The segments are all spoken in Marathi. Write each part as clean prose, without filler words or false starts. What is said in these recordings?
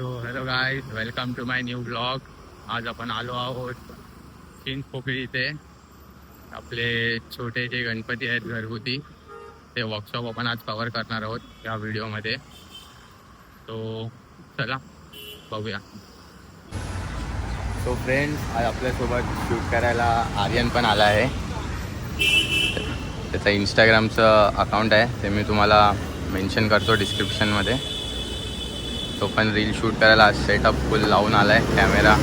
So hello guys, welcome to my new blog. आज आपण आलो आहोत चिंचपोकळी इथे. आपले छोटे जे गणपती आहेत घरगुती, ते वर्कशॉप आपण आज कव्हर करणार आहोत या व्हिडिओमध्ये. तो चला बघूया. सो फ्रेंड्स, आज आपल्यासोबत शूट करायला आर्यन पण आला आहे. त्याचा इंस्टाग्रामचं अकाउंट आहे, ते मी तुम्हाला मेन्शन करतो डिस्क्रिप्शनमध्ये. तो पण रील शूट करायला सेटअप फुल लावून आला आहे कॅमेरा.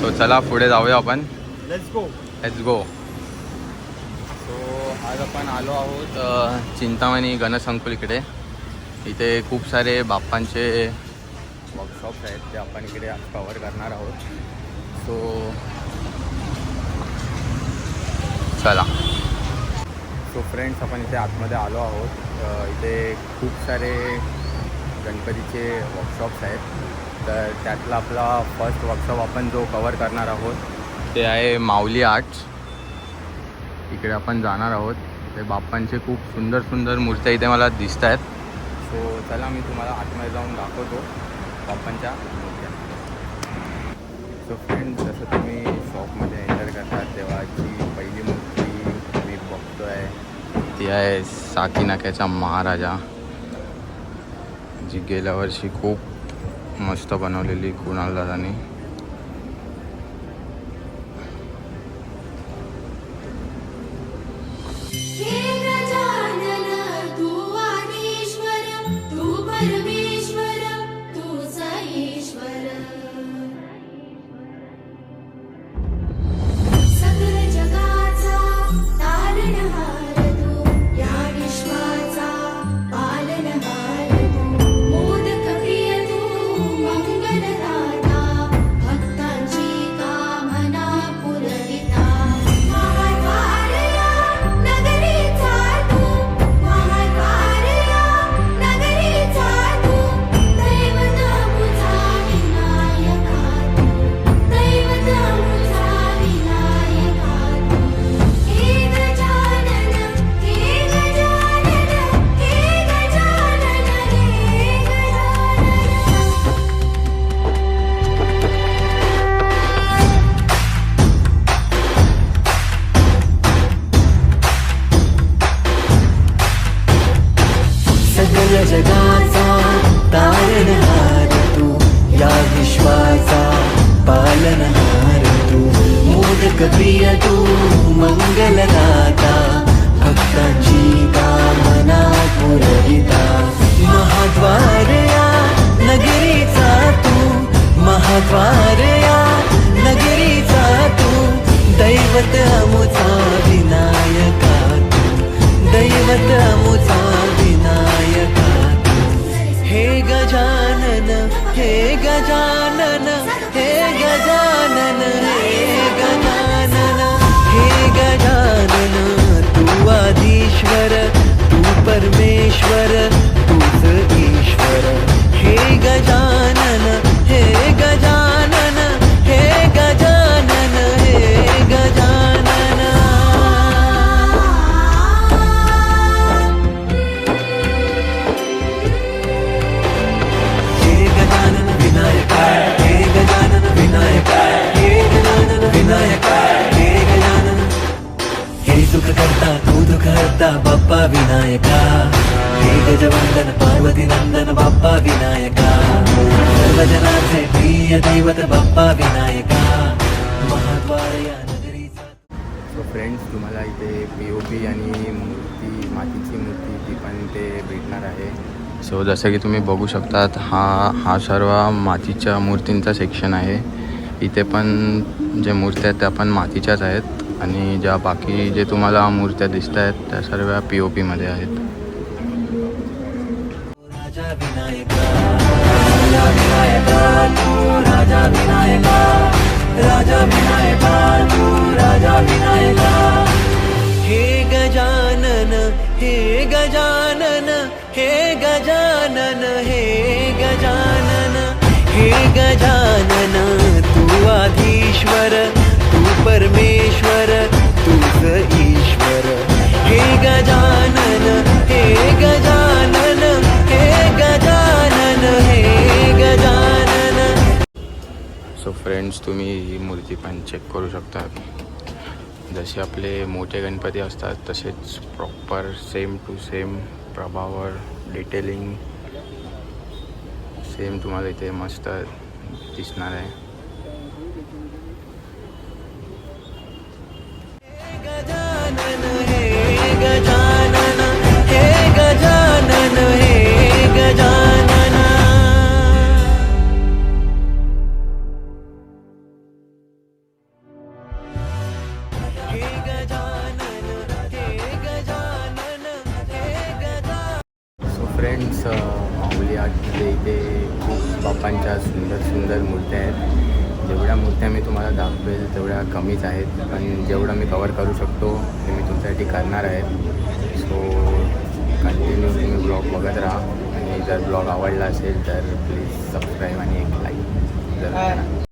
सो चला पुढे जाऊया आपण. Let's go. सो आज आपण आलो आहोत चिंतामणी गणसंकुल इकडे. इथे खूप सारे बाप्पांचे वर्कशॉप्स आहेत, ते आपण इकडे आज कव्हर करणार आहोत. सो चला. सो फ्रेंड्स, आपण इथे आतमध्ये आलो आहोत. इथे खूप सारे गणपतीचे वर्कशॉप्स आहेत. तर त्यातला आपला फर्स्ट वर्कशॉप आपण जो कव्हर करणार आहोत ते आहे माऊली आर्ट्स. इकडे आपण जाणार आहोत. ते बाप्पांचे खूप सुंदर सुंदर मूर्त्या इथे मला दिसत आहेत. सो चला, मी तुम्हाला आतमध्ये जाऊन दाखवतो बाप्पांच्या मूर्त्या. सो फ्रेंड्स, जसं तुम्ही शॉपमध्ये एंटर करतात तेव्हा जी पहिली मूर्ती मी बघतो आहे ती आहे साकीनाक्याचा महाराजा, जी गेल्या वर्षी खूप मस्त बनवलेली कुणाल दादानी. जगाचा तारणहार तू, या विश्वाचा पालनहार तू, मोदक प्रिय तू, मंगलदाता, भक्तांची कामना पुरविता. महाद्वार या नगरीचा तू, महाद्वार या नगरीचा तू, दैवत अमुचा विनायका तू, दैवत अमुचा विनायका. हे गजानन, हे गजानन, हे गजानन, हे गजानन, हे गजानन. तू आदिश्वर, तू परमेश्वर, तूच ईश्वर. हे गजानन, हे गजानन, हे गजानन, हे गजानन. सुख करता तू दुख हरता बाप्पा विनायका. हे गजवंदन पार्वती नंदन बाप्पा विनायका. सर्वजनाचे प्रिय दैवत बाप्पा विनायका, महाद्वार या नगरीचा. सो फ्रेंड्स, तुम्हाला इथे POP आणि मूर्ती, मातीची मूर्ती ती पण ते भेटणार आहे. सो जसं की तुम्ही बघू शकतात, हा सर्व मातीच्या मूर्तींचा सेक्शन आहे. इथे पण जे मूर्त्या आहेत त्या पण मातीच्याच आहेत, आणि ज्या बाकी जे तुम्हाला मूर्त्या दिसत आहेत त्या सर्व POP मध्ये आहेत. राजा विनायका, राजा विनायका तू, राजा विनायका, राजा विनायका तू, राजा विनायका. हे गजानन, हे गजानन, हे गजानन, हे गजानन, हे गजानन. तू आधीश्वर, तू परमेश्वर, तूच ईश्वर. हे गजानन, हे गजानन, हे गजानन, हे गजानन. फ्रेंड्स तुम्ही ही मूर्ती पण चेक करू शकता. जसे आपले मोठे गणपती असतात तसेच प्रॉपर सेम टू सेम प्रभावर डिटेलिंग सेम तुम्हाला इथे मस्त दिसणार आहे. गजानन हे गजानन हे गजानन हे गजानन हे गजानन हे गजानन हे गजानन. सो फ्रेंड्स माऊली आर्टमध्ये इथे खूप बाप्पांच्या सुंदर सुंदर मूर्त्या आहेत. जेवढ्या मूर्त्या मी तुम्हाला दाखवेल तेवढ्या कमीच आहेत, पण जेवढं मी कवर करू शकतो ते मी तुमच्यासाठी करणार आहे. सो कंटिन्यू तुम्ही ब्लॉग बघत राहा आणि जर ब्लॉग आवडला असेल तर प्लीज सबस्क्राईब आणि एक लाईक जरूर करा.